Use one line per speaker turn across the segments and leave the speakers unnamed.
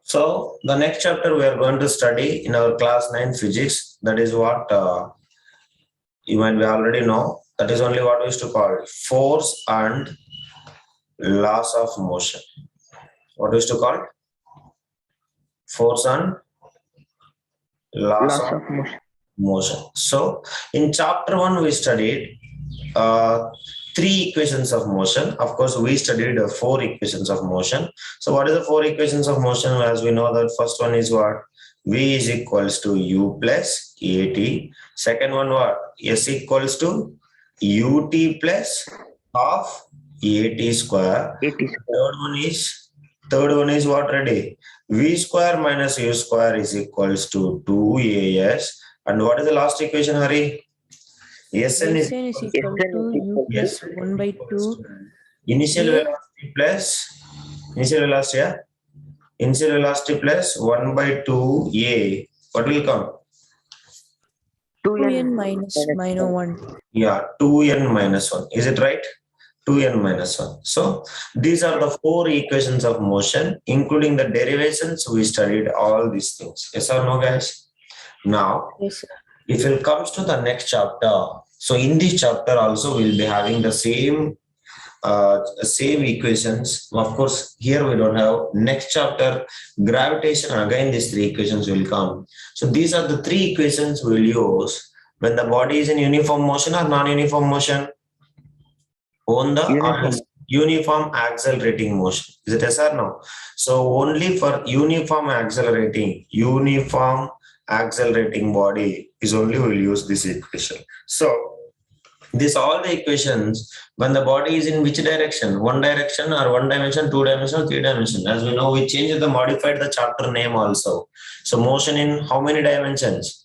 So the next chapter we are going to study in our class 9 physics. That is what you might be already know. That is only what we used to call force and laws of motion. What we used to call force and laws
Loss
of
of motion.
motion. So in chapter 1 we studied uh, three equations of motion. Of course, we studied four equations of motion. So what is the four equations of motion? As we know, that first one is what? V is equals to U plus AT. Second one what? S equals to UT plus half AT square.
It is
Third one is what ready? V square minus U square is equals to 2AS. And what is the last equation, Hari? Sn is
Sn is
Sn
equal
is
to u
equal
plus
Sn
1 by
equals
2
to initial
a
velocity plus initial velocity, yeah? Initial velocity plus 1 by 2a. What will come?
2n
2n minus 1.
Yeah, 2n minus 1. Is it right? 2n minus 1. So these are the four equations of motion, including the derivations. We studied all these things. Yes or no, guys? Now,
Yes, sir.
if it comes to the next chapter, so in this chapter also we'll be having the same equations. Of course, here we don't have. Next chapter, gravitation, again these three equations will come. So these are the three equations we'll use when the body is in uniform motion or non-uniform motion. On the
uniform.
uniform accelerating motion. Is it yes or no? So only for uniform accelerating body is only we'll use this equation. So these all the equations when the body is in which direction? One direction or one dimension, two dimension, three dimension. As we know, we changed modified the chapter name also. So motion in how many dimensions?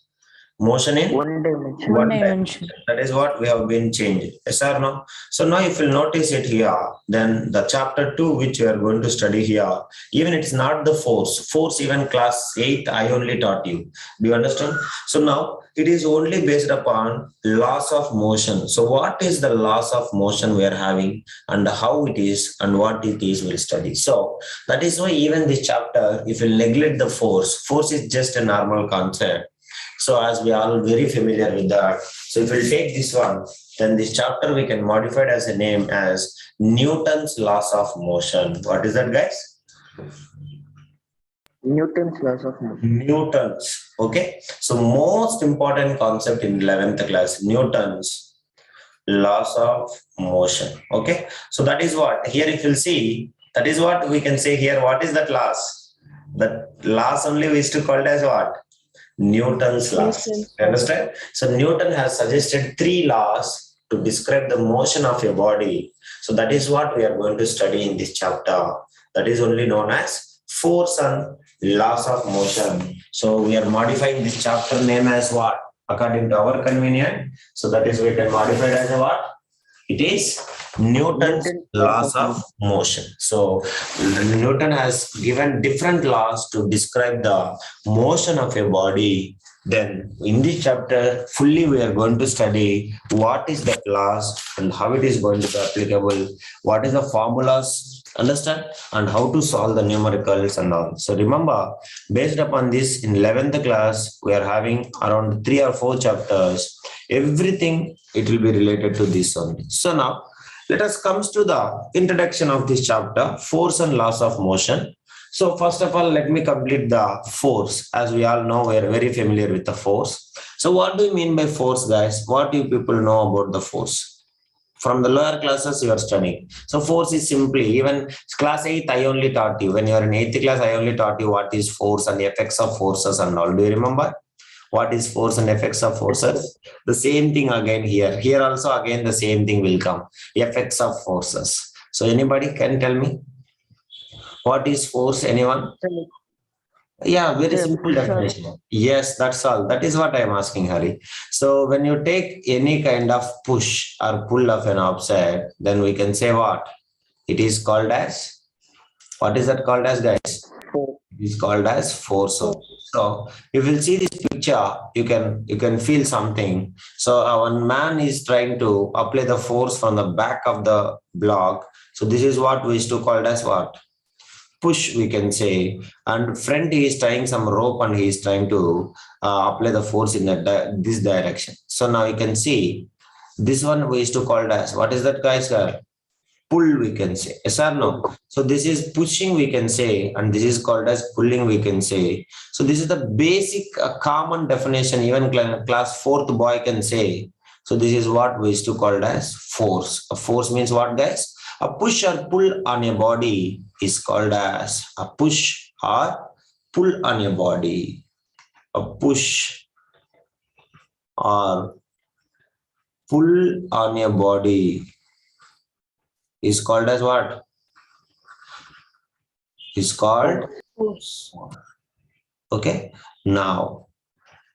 Motion in
One dimension.
One dimension.
that is what we have been changed. Yes or no? So now if you notice it here, then the chapter 2 which we are going to study here, even it's not the force. Force even class 8 I only taught you. Do you understand? So now it is only based upon laws of motion. So what is the laws of motion we are having and how it is and what it is we'll study. So that is why even this chapter, if you neglect the force is just a normal concept. So as we are all very familiar with that, so if we take this one, then this chapter we can modify it as a name as Newton's laws of motion. What is that, guys?
Newton's laws of motion.
Newton's. Okay. So most important concept in 11th class, Newton's laws of motion. Okay. So that is what here if you'll see, that is what we can say here. What is that laws? That laws only we used to call it as what? Newton's laws. Understand? So Newton has suggested three laws to describe the motion of a body. So that is what we are going to study in this chapter. That is only known as force and laws of motion. So we are modifying this chapter name as what? According to our convenience. So that is we can modify it as a what? It is Newton's laws of motion. So Newton has given different laws to describe the motion of a body. Then in this chapter, fully we are going to study what is the laws and how it is going to be applicable, what is the formulas, understand, and how to solve the numericals and all. So remember, based upon this, in 11th class, we are having around 3 or 4 chapters. Everything it will be related to this only. So now let us come to the introduction of this chapter, force and laws of motion. So first of all, let me complete the force. As we all know, we are very familiar with the force. So what do you mean by force, guys? What do you people know about the force? From the lower classes you are studying. So force is simply, even class 8, I only taught you. When you are in 8th class, I only taught you what is force and the effects of forces and all. Do you remember? What is force and effects of forces? The same thing again here. Here also again the same thing will come. Effects of forces. So anybody can tell me what is force? Anyone? Yeah, very simple definition. Yes, that's all. That is what I am asking, Hari. So when you take any kind of push or pull of an object, then we can say what? It is called as, what is that called as, guys? It is called as force. So if you see this picture, you can feel something. So one man is trying to apply the force from the back of the block. So this is what we used to call as what? push, we can say, and front he is tying some rope and he is trying to apply the force in this direction. So now you can see this one we used to call as, what is that, guys? Pull, we can say. Yes or no? So this is pushing, we can say, and this is called as pulling, we can say. So this is the basic common definition, even class 4th boy can say. So this is what we used to call as force. A force means what, guys? A push or pull on your body is called as a push or pull on your body. A push or pull on your body is called as what? Is called
Force.
okay. Now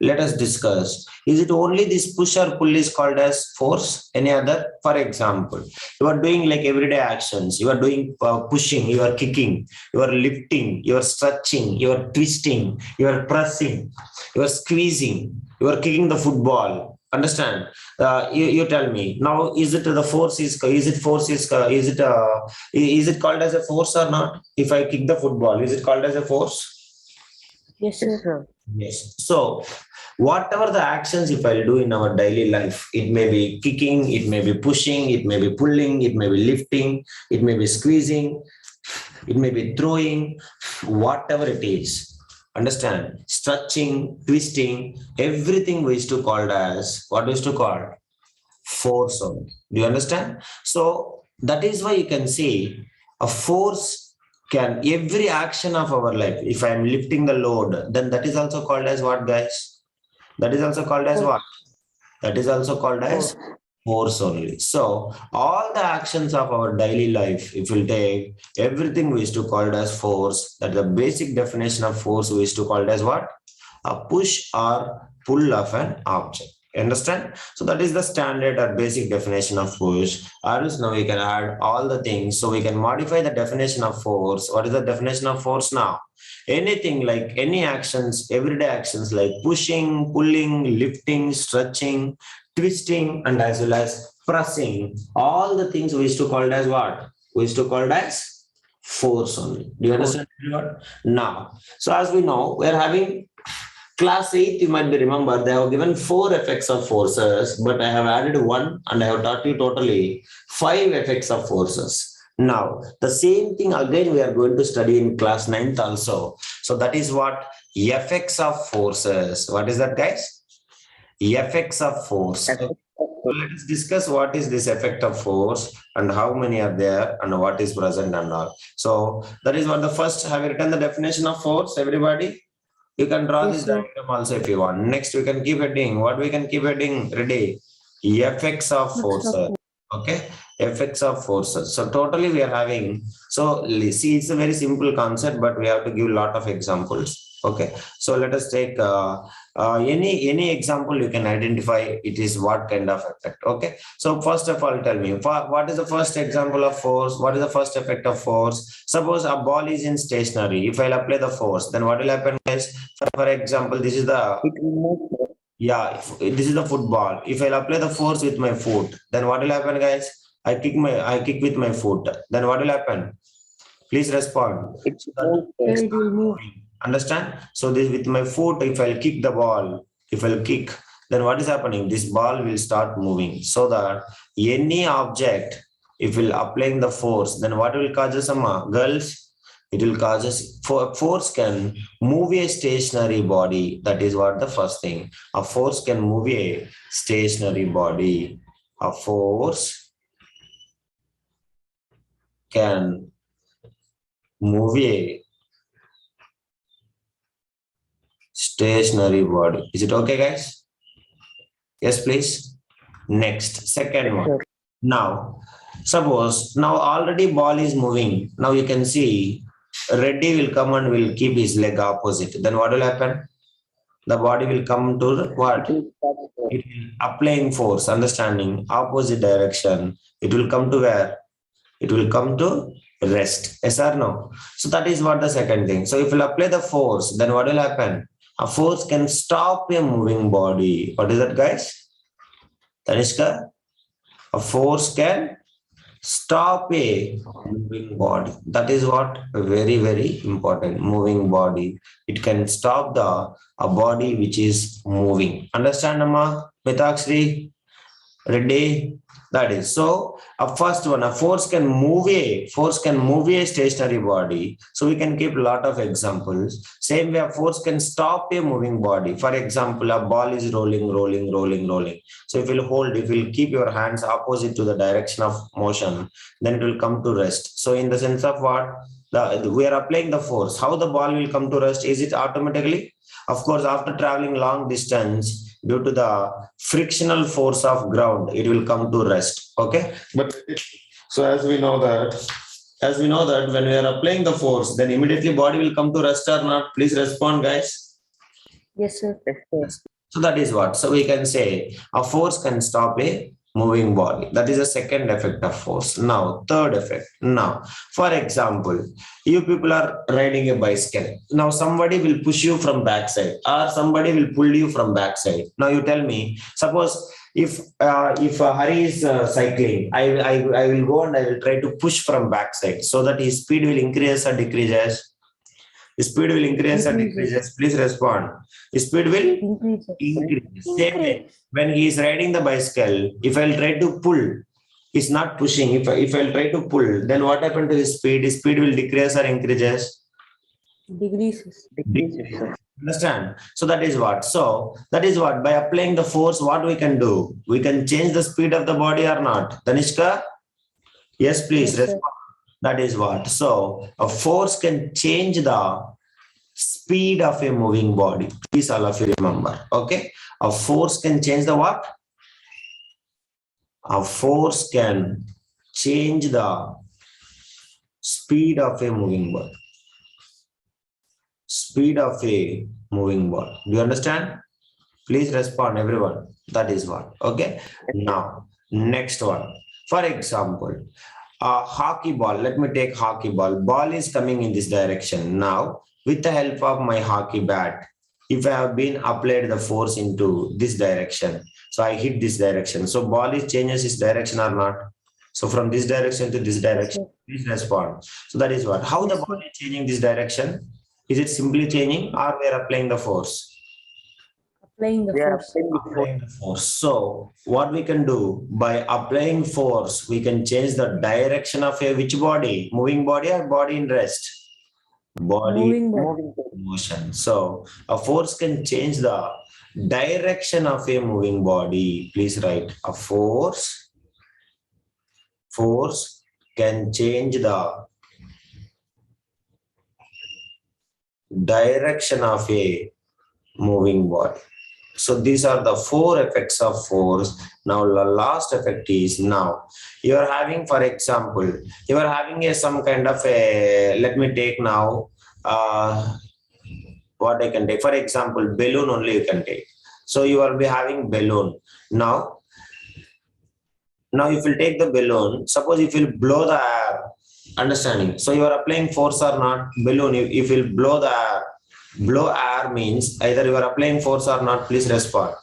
let us discuss. Is it only this push or pull is called as force? Any other? For example, you are doing like everyday actions. You are doing pushing, you are kicking, you are lifting, you are stretching, you are twisting, you are pressing, you are squeezing, you are kicking the football. Understand? You tell me now. Is it the force is it force is it called as a force or not? If I kick the football, is it called as a force?
Yes,
Yes,
sir.
sir.
Yes. So whatever the actions if I'll do in our daily life, it may be kicking, it may be pushing, it may be pulling, it may be lifting, it may be squeezing, it may be throwing, whatever it is. Understand? Stretching, twisting, everything we used to call as what we used to call force only. Do you understand? So that is why you can see a force can every action of our life. If I am lifting the load, then that is also called as what, guys? That is also called as what? That is also called as
Force.
force only. So all the actions of our daily life, if we take everything we used to call it as force, that the basic definition of force we used to call it as what? A push or pull of an object. Understand? So that is the standard or basic definition of push. Or else now we can add all the things. So we can modify the definition of force. What is the definition of force now? Anything like any actions, everyday actions like pushing, pulling, lifting, stretching, twisting, and as well as pressing. All the things we used to call it as what? We used to call it as force only. Do you
Force.
understand? Everyone? Now, so as we know, we are having class 8, you might be remember, they have given 4 effects of forces, but I have added 1 and I have taught you totally 5 effects of forces. Now, the same thing again we are going to study in class 9th also. So that is what effects of forces. What is that, guys? Effects of force.
Effect
So
of force.
let us discuss what is this effect of force and how many are there and what is present and all. So that is what the first, have you written the definition of force, everybody? You can draw
Yes,
this
sir.
diagram also if you want. Next, we can keep heading. What we can keep heading? Ready? Effects of
Effects of
forces. Okay, effects of forces. So totally we are having. So see, it's a very simple concept, but we have to give a lot of examples. Okay, so let us take any example you can identify. It is what kind of effect. Okay, so first of all, tell me what is the first example of force? What is the first effect of force? Suppose a ball is in stationary. If I'll apply the force, then what will happen, guys? For example, this is the
It will move.
yeah, this is the football. If I'll apply the force with my foot, then what will happen, guys? I kick with my foot. Then what will happen? Please respond.
It
So that
will
will
move.
It
start
will move.
moving. Understand? So this with my foot, if I'll kick the ball, if I'll kick, then what is happening? This ball will start moving. So that any object, if we'll applying the force, then what will cause some girls? It will cause us force can move a stationary body. That is what the first thing. A force can move a stationary body. A force can move a stationary body. Is it okay, guys? Yes, please. Next, second
Yes,
one.
sir.
Now, suppose now already ball is moving. Now you can see Reddy will come and will keep his leg opposite. Then what will happen? The body will come to
It
what?
will start.
It will applying force, understanding opposite direction. It will come to where? It will come to rest. Yes or no? So that is what the second thing. So if you apply the force, then what will happen? A force can stop a moving body. What is that, guys? Tanishka? A force can stop a moving body. That is what very, very important. Moving body. It can stop a body which is moving. Understand, Amma? Mitakshri? Ready? That is so. A first one, a force can move a stationary body. So we can keep a lot of examples. Same way, a force can stop a moving body. For example, a ball is rolling, rolling, rolling, rolling. So if you'll keep your hands opposite to the direction of motion, then it will come to rest. So in the sense of what we are applying the force, how the ball will come to rest? Is it automatically? Of course, after traveling long distance, due to the frictional force of ground, it will come to rest. Okay, but so as we know that when we are applying the force, then immediately body will come to rest or not? Please respond, guys.
Yes, sir.
So that is what. So we can say a force can stop a moving body. That is the second effect of force. Now, third effect. Now, for example, you people are riding a bicycle. Now, somebody will push you from backside, or somebody will pull you from backside. Now, you tell me. Suppose if Hari is cycling, I will go and I will try to push from backside so that his speed will increase or decreases. Speed will increase or decreases. Please respond. Speed will increase. Same way, when he is riding the bicycle, if I'll try to pull, he's not pushing. If I'll try to pull, then what happened to his speed? His speed will decrease or increases?
Decreases.
Decreases, sir.
Understand? So that is what. So that is what. By applying the force, what we can do? We can change the speed of the body or not? Tanishka? Yes, please
Yes, sir.
respond. That is what. So a force can change the speed of a moving body. Please all of you remember. Okay. A force can change the what? A force can change the speed of a moving body. Speed of a moving body. Do you understand? Please respond, everyone. That is what. Okay. Now, next one. For example, a hockey ball. Let me take hockey ball. Ball is coming in this direction. Now, with the help of my hockey bat, if I have been applied the force into this direction, so I hit this direction. So ball is changes its direction or not? So from this direction to this direction, please respond. So that is what. How the ball is changing this direction? Is it simply changing or we are applying the force?
Applying the
We are
force.
applying the force.
Force. So what we can do by applying force, we can change the direction of a which body? Moving body or body in rest? Body
Moving body.
Moving body.
motion. So a force can change the direction of a moving body. Please write a force can change the direction of a moving body. So these are the four effects of force. Now the last effect is, now you are having, for example, you are having some kind of a, let me take now what I can take. For example, balloon only you can take. So you will be having balloon. Now if you take the balloon, suppose if you blow the air, understanding. So you are applying force or not? Balloon, if you blow the air, blow air means either you are applying force or not. Please respond.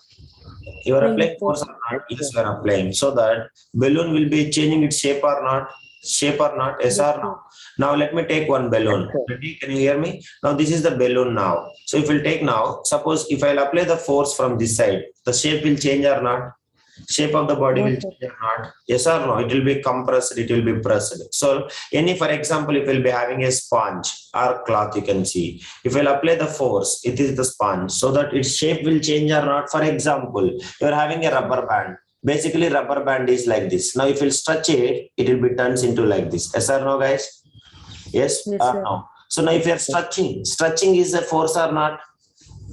You are applying force or not? Yes, you are applying. So that balloon will be changing its shape or not? Shape or not? Yes or no? Now let me take one balloon. Ready? Can you hear me? Now this is the balloon now. So if we'll take now, suppose if I'll apply the force from this side, the shape will change or not? Shape of the body will change or not? Yes or no? It will be compressed, it will be pressed. So for example, if we'll be having a sponge or cloth, you can see. If we'll apply the force, it is the sponge, so that its shape will change or not. For example, you're having a rubber band. Basically, rubber band is like this. Now, if you stretch it, it will be turns into like this. Yes or no, guys? Yes,
Yes,
or
sir.
no? So now if you're stretching is a force or not?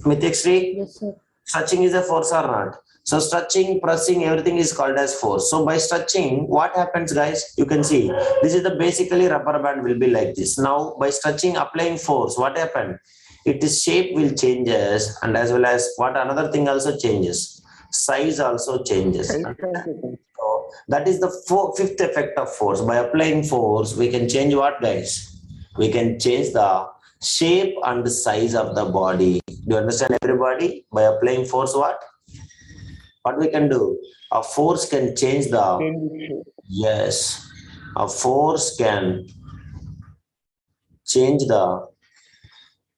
Mithikshri?
Yes, sir.
Stretching is a force or not? So stretching, pressing, everything is called as force. So by stretching, what happens, guys? You can see this is the basically rubber band will be like this. Now by stretching, applying force, what happened? Its shape will changes, and as well as what another thing also changes. Size also changes.
Size also.
So that is the fifth effect of force. By applying force, we can change what, guys? We can change the shape and the size of the body. Do you understand, everybody? By applying force, what we can do? A force can change the,
Change the shape.
yes, A force can change the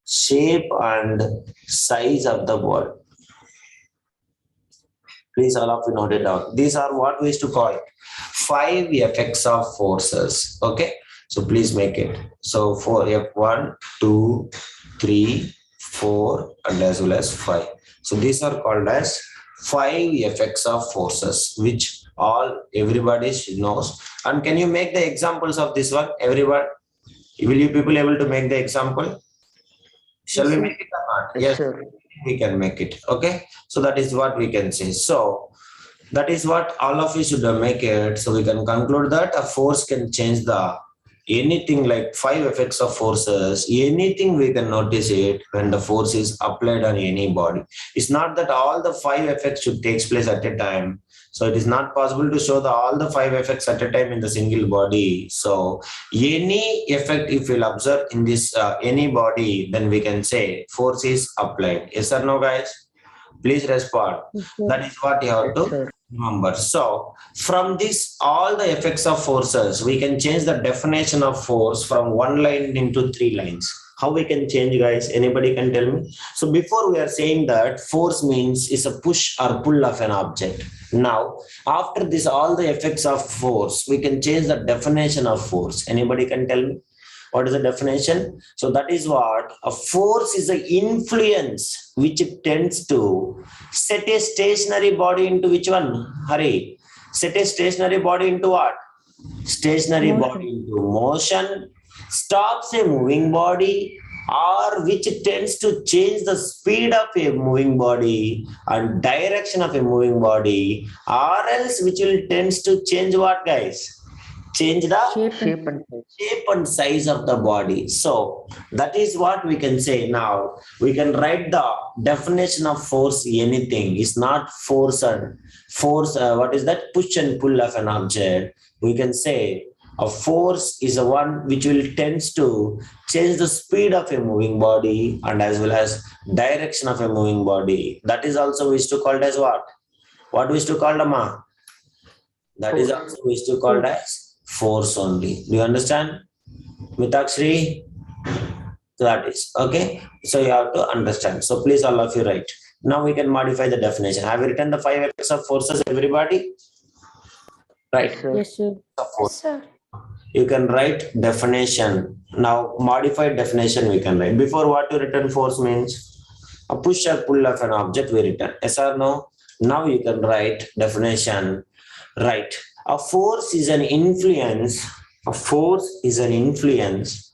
shape and size of the body. Please all of you note it down. These are what we used to call 5 effects of forces. Okay. So please make it. So for F1, 2, 3, 4, and as well as 5. So these are called as 5 effects of forces, which everybody should knows. And can you make the examples of this one? Everyone, will you people able to make the example? Shall
Yes,
we
sir.
make it or not?
Yes, sir.
We can make it. Okay. So that is what we can say. So that is what all of you should make it. So we can conclude that a force can change the anything like 5 effects of forces, anything we can notice it when the force is applied on any body. It's not that all the 5 effects should take place at a time. So it is not possible to show all the 5 effects at a time in the single body. So any effect if we'll observe in this any body, then we can say force is applied. Yes or no, guys? Please respond.
Yes, sir.
That is what you have
Yes,
to
sir.
remember. So from this, all the effects of forces, we can change the definition of force from 1 line into 3 lines. How we can change, guys? Anybody can tell me? So before we are saying that force means is a push or pull of an object. Now, after this, all the effects of force, we can change the definition of force. Anybody can tell me? What is the definition? So that is what a force is the influence which tends to set a stationary body into which one? Hurry. Set a stationary body into what? Stationary
Motion.
body into motion, stops a moving body, or which tends to change the speed of a moving body and direction of a moving body, or else which will tends to change what, guys? Change the
Shape and
shape and size of the body. So that is what we can say. Now we can write the definition of force. Anything is not force and force. What is that? Push and pull of an object. We can say a force is a one which will tends to change the speed of a moving body and as well as direction of a moving body. That is also we used to call as what? What we used to call the ma? That is
Force.
also we used to call as force only. Do you understand? Mitakshri? That is okay. So you have to understand. So please all of you write. Now we can modify the definition. Have you written the 5 effects of forces, everybody? Right.
Yes, sir.
yes, sir.
Yes, sir.
You can write definition. Now modified definition we can write. Before what you written force means? A push or pull of an object we written. Yes or no? Now you can write definition. Right. A force is an influence. A force is an influence.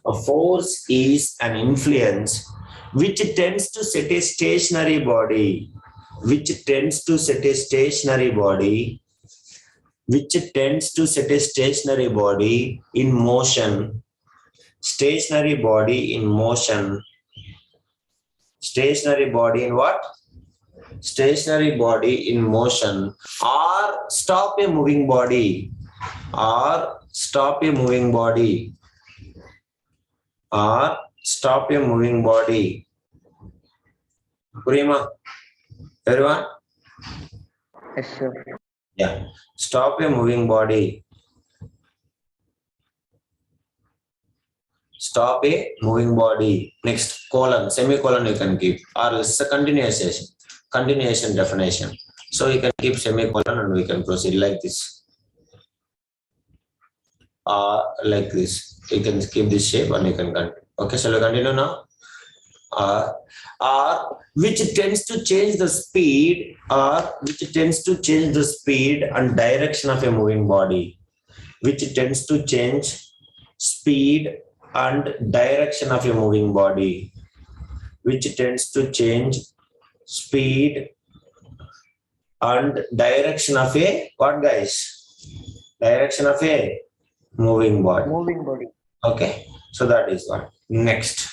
A force is an influence which tends to set a stationary body. Which tends to set a stationary body. Which tends to set a stationary body in motion. Stationary body in motion. Stationary body in what? Stationary body in motion, or stop a moving body, or stop a moving body, or stop a moving body. Purima, everyone?
Yes, sir.
Yeah, stop a moving body. Stop a moving body. Next, colon, semicolon you can keep, or it's a continuation definition. So you can keep semicolon and we can proceed like this. Like this. You can keep this shape and you can continue. Okay, shall we continue now? Which tends to change the speed, or which tends to change the speed and direction of a moving body. Which tends to change speed and direction of a moving body. Which tends to change speed and direction of a what, guys? Direction of a moving body.
Moving body.
Okay, so that is one. Next,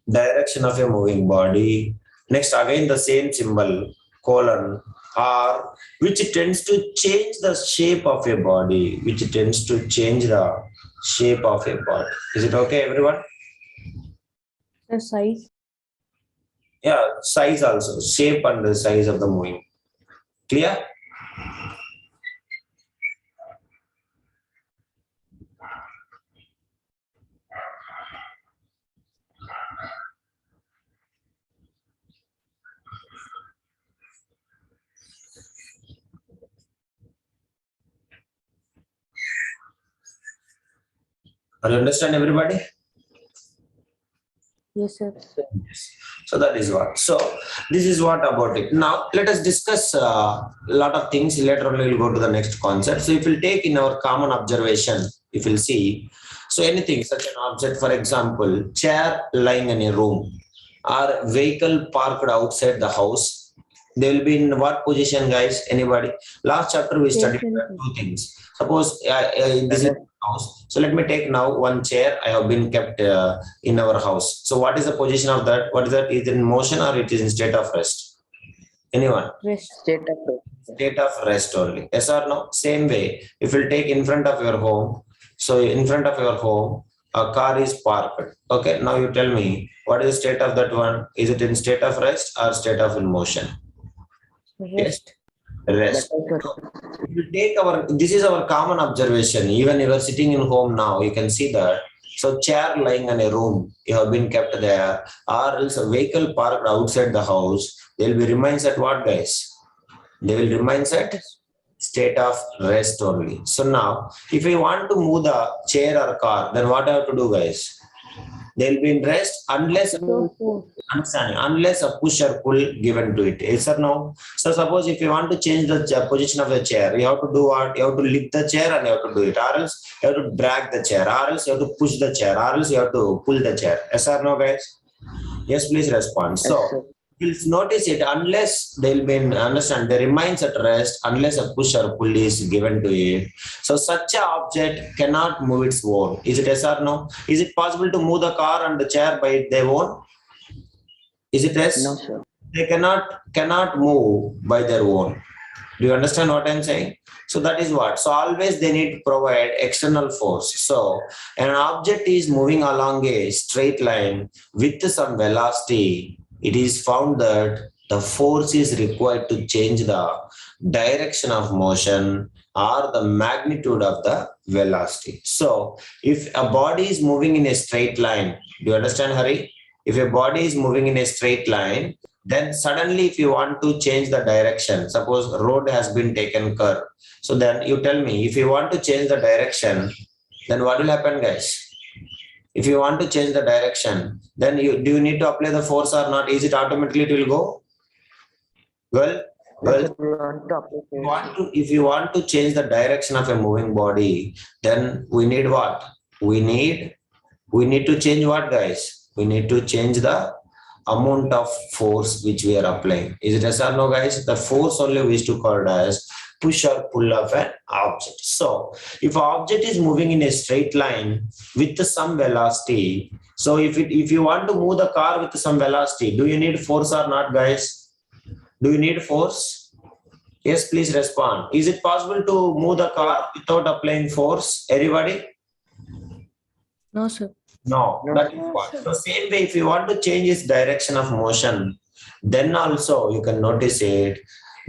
direction of a moving body. Next, again the same symbol, colon, or which tends to change the shape of a body. Which tends to change the shape of a body. Is it okay, everyone?
The size.
Yeah, size also, shape and the size of the moving. Clear? Are you understand everybody?
Yes, sir.
So that is what. So this is what about it. Now let us discuss a lot of things. Later on, we'll go to the next concept. So if we'll take in our common observation, if you'll see, so anything such an object, for example, chair lying in a room, or vehicle parked outside the house, they will be in what position, guys? Anybody? Last chapter we studied
Stationary.
two things. Suppose this is house. So let me take now one chair. I have been kept in our house. So what is the position of that? What is that? Is it in motion or it is in state of rest? Anyone?
Rest.
State of rest.
State of rest only. Yes or no? Same way. If you take in front of your home, so in front of your home, a car is parked. Okay. Now you tell me what is the state of that one? Is it in state of rest or state of in motion? Yes.
Rest.
Rest. If you take this is our common observation. Even you are sitting in home now, you can see that. So chair lying in a room, you have been kept there, or else a vehicle parked outside the house, they'll be remains at what, guys? They will remain at state of rest only. So now, if we want to move the chair or car, then what I have to do, guys? They'll be in rest unless understanding, unless a push or pull given to it. Yes or no? So suppose if you want to change the position of the chair, you have to do what? You have to lift the chair and you have to do it. Or else you have to drag the chair. Or else you have to push the chair. Or else you have to pull the chair. Yes or no, guys? Yes, please respond.
Yes,
So
sir.
you'll notice it unless they'll be in, understand, they remains at rest unless a push or pull is given to it. So such a object cannot move its own. Is it yes or no? Is it possible to move the car and the chair by their own? Is it yes?
No, sir.
They cannot move by their own. Do you understand what I'm saying? So that is what. So always they need to provide external force. So an object is moving along a straight line with some velocity. It is found that the force is required to change the direction of motion or the magnitude of the velocity. So if a body is moving in a straight line, do you understand, Hari? If a body is moving in a straight line, then suddenly if you want to change the direction, suppose road has been taken curve. So then you tell me, if you want to change the direction, then what will happen, guys? If you want to change the direction, then do you need to apply the force or not? Is it automatically it will go? Well,
Yes, sir, we want to apply
if you want to change the direction of a moving body, then we need what? We need to change what, guys? We need to change the amount of force which we are applying. Is it yes or no, guys? The force only we used to call it as push or pull of an object. So if an object is moving in a straight line with some velocity, so if you want to move the car with some velocity, do you need force or not, guys? Do you need force? Yes, please respond. Is it possible to move the car without applying force? Everybody?
No, sir.
No, that is what. So same way, if you want to change its direction of motion, then also you can notice it.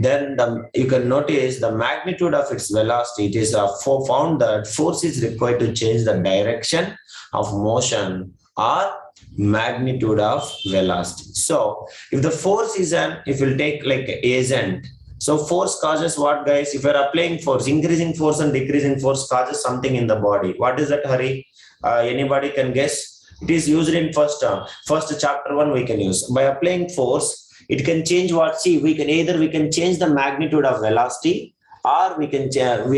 Then you can notice the magnitude of its velocity. It is found that force is required to change the direction of motion or magnitude of velocity. So if the force is if you take like agent, so force causes what, guys? If you are applying force, increasing force and decreasing force causes something in the body. What is that, Hari? Anybody can guess? It is used in first chapter 1 we can use. By applying force, it can change what? See, we can change the magnitude of velocity, or we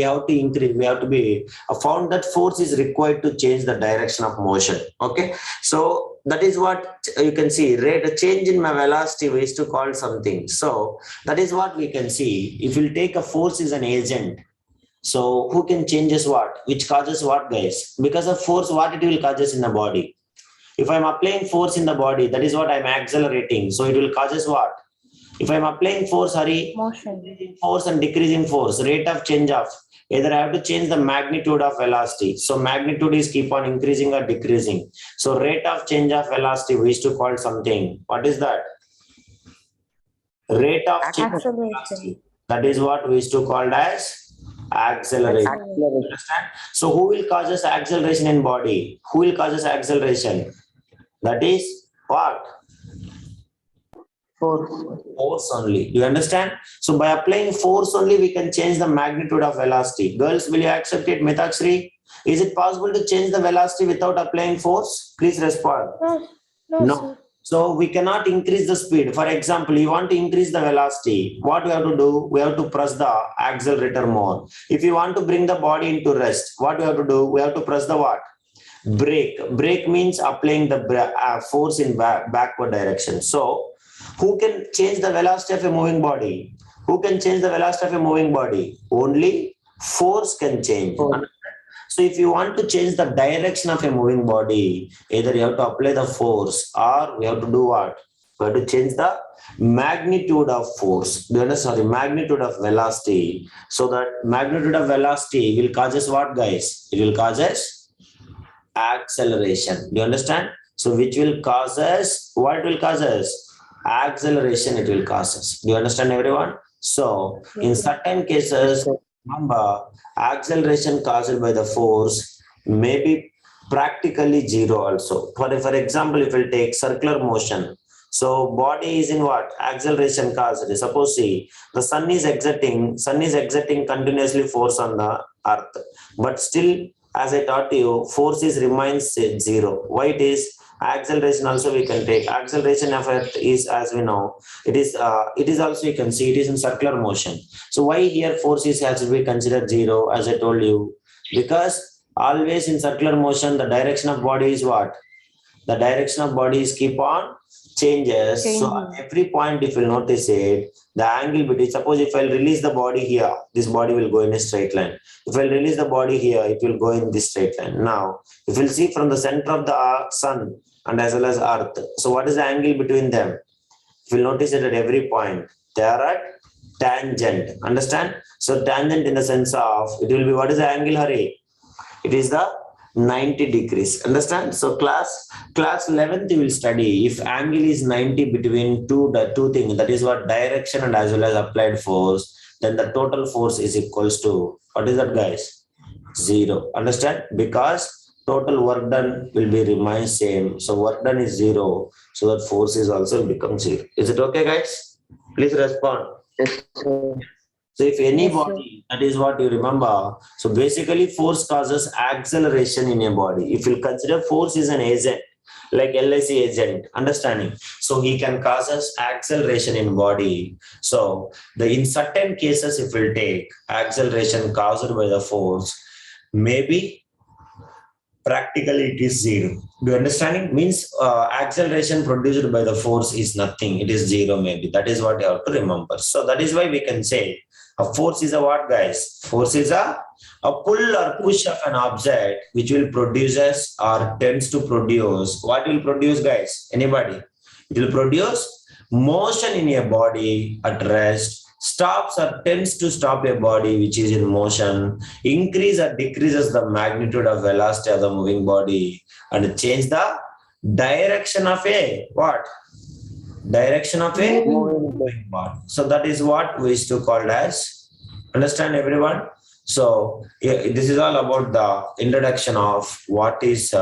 have to increase, we have to be found that force is required to change the direction of motion. Okay, so that is what you can see. Rate a change in my velocity we used to call something. So that is what we can see. If you take a force is an agent, so who can changes what? Which causes what, guys? Because of force, what it will causes in the body? If I'm applying force in the body, that is what I'm accelerating. So it will causes what? If I'm applying force, Hari,
Motion.
increasing force and decreasing force, rate of change of, either I have to change the magnitude of velocity. So magnitude is keep on increasing or decreasing. So rate of change of velocity, we used to call something. What is that? Rate of change of velocity. That is what we used to call as acceleration. Understand? So who will causes acceleration in body? Who will causes acceleration? That is what? Force only. Do you understand? So by applying force only, we can change the magnitude of velocity. Girls, will you accept it, Mitakshri? Is it possible to change the velocity without applying force? Please respond.
No, sir.
So we cannot increase the speed. For example, you want to increase the velocity. What we have to do? We have to press the accelerator more. If you want to bring the body into rest, what we have to do? We have to press the what? Brake. Brake means applying the force in backward direction. So who can change the velocity of a moving body? Who can change the velocity of a moving body? Only force can change. So if you want to change the direction of a moving body, either you have to apply the force or we have to do what? We have to change the magnitude of force. Do you understand? Sorry, magnitude of velocity. So that magnitude of velocity will cause us what, guys? It will cause us acceleration. Do you understand? So which will cause us, what will cause us? Acceleration it will cause us. Do you understand, everyone? So in certain cases, remember, acceleration caused by the force may be practically zero also. For example, if we'll take circular motion, so body is in what? Acceleration caused. Suppose see, the sun is exerting continuously force on the earth, but still, as I taught you, force remains zero. Why it is? Acceleration also we can take. Acceleration effect is, as we know, it is also you can see it is in circular motion. So why here force has to be considered zero, as I told you? Because always in circular motion, the direction of body is what? The direction of body is keep on changes. So at every point, if you notice it, the angle between, suppose if I'll release the body here, this body will go in a straight line. If I'll release the body here, it will go in this straight line. Now, if you'll see from the center of the sun and as well as earth, so what is the angle between them? If you'll notice it at every point, they are at tangent. Understand? So tangent in the sense of, it will be, what is the angle, Hari? It is the 90 degrees. Understand? So class 11th you will study if angle is 90 between two things, that is what direction and as well as applied force, then the total force is equals to, what is that, guys? Zero. Understand? Because total work done will be remain same. So work done is zero. So that force is also become zero. Is it okay, guys? Please respond.
Yes, sir.
So if any body, that is what you remember. So basically force causes acceleration in a body. If you consider force is an agent, like LIC agent, understanding. So he can cause us acceleration in body. So in certain cases, if we'll take acceleration caused by the force, maybe practically it is zero. Do you understanding? Means acceleration produced by the force is nothing. It is zero maybe. That is what you have to remember. So that is why we can say a force is a what, guys? Force is a pull or push of an object which will produces or tends to produce. What will produce, guys? Anybody? It will produce motion in a body at rest, stops or tends to stop a body which is in motion, increase or decreases the magnitude of velocity of the moving body, and change the direction of a what? Direction of a moving body. So that is what we used to call as, understand, everyone? So this is all about the introduction of what is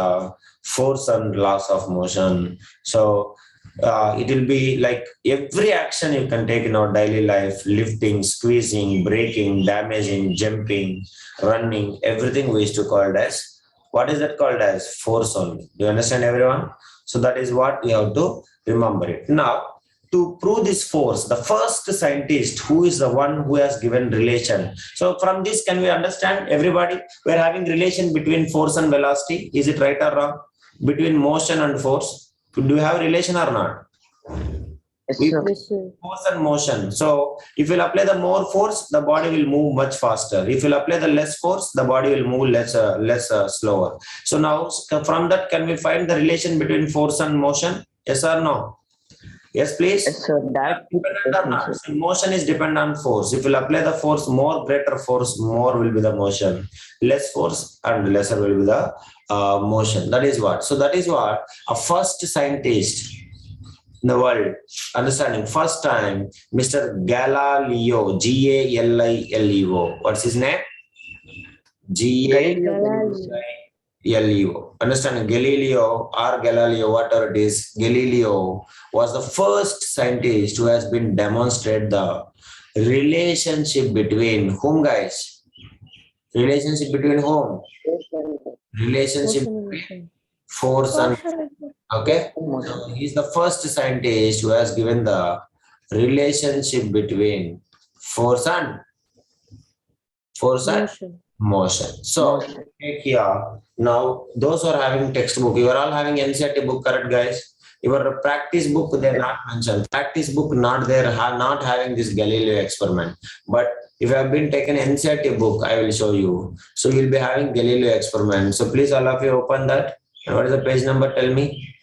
force and laws of motion. So it will be like every action you can take in our daily life: lifting, squeezing, braking, damaging, jumping, running, everything we used to call it as, what is that called as? Force only. Do you understand, everyone? So that is what we have to remember it. Now, to prove this force, the first scientist who is the one who has given relation. So from this, can we understand, everybody? We are having relation between force and velocity. Is it right or wrong? Between motion and force. Do you have relation or not?
Yes, sir.
Force and motion. So if you apply the more force, the body will move much faster. If you apply the less force, the body will move less slower. So now from that, can we find the relation between force and motion? Yes or no? Yes, please.
Yes, sir. That
So motion is dependent on force. If you apply the force, more greater force, more will be the motion. Less force and lesser will be the motion. That is what. So that is what a first scientist in the world, understanding, first time, Mr. Galileo, Galileo. What's his name? Galileo. Understanding, Galileo or Galileo, whatever it is, Galileo was the first scientist who has been demonstrated the relationship between whom, guys? Relationship between whom? Relationship
Motion and
between
motion.
force and
Motion and motion.
okay. So he's the first scientist who has given the relationship between force and
Motion.
motion. So take here now those who are having textbook, you are all having NCERT book, correct guys? Your practice book they not mentioned. Practice book not there, not having this Galileo experiment. But if you have been taken NCERT book, I will show you. So you will be having Galileo experiment. So please all of you open that. And what is the page number? Tell me.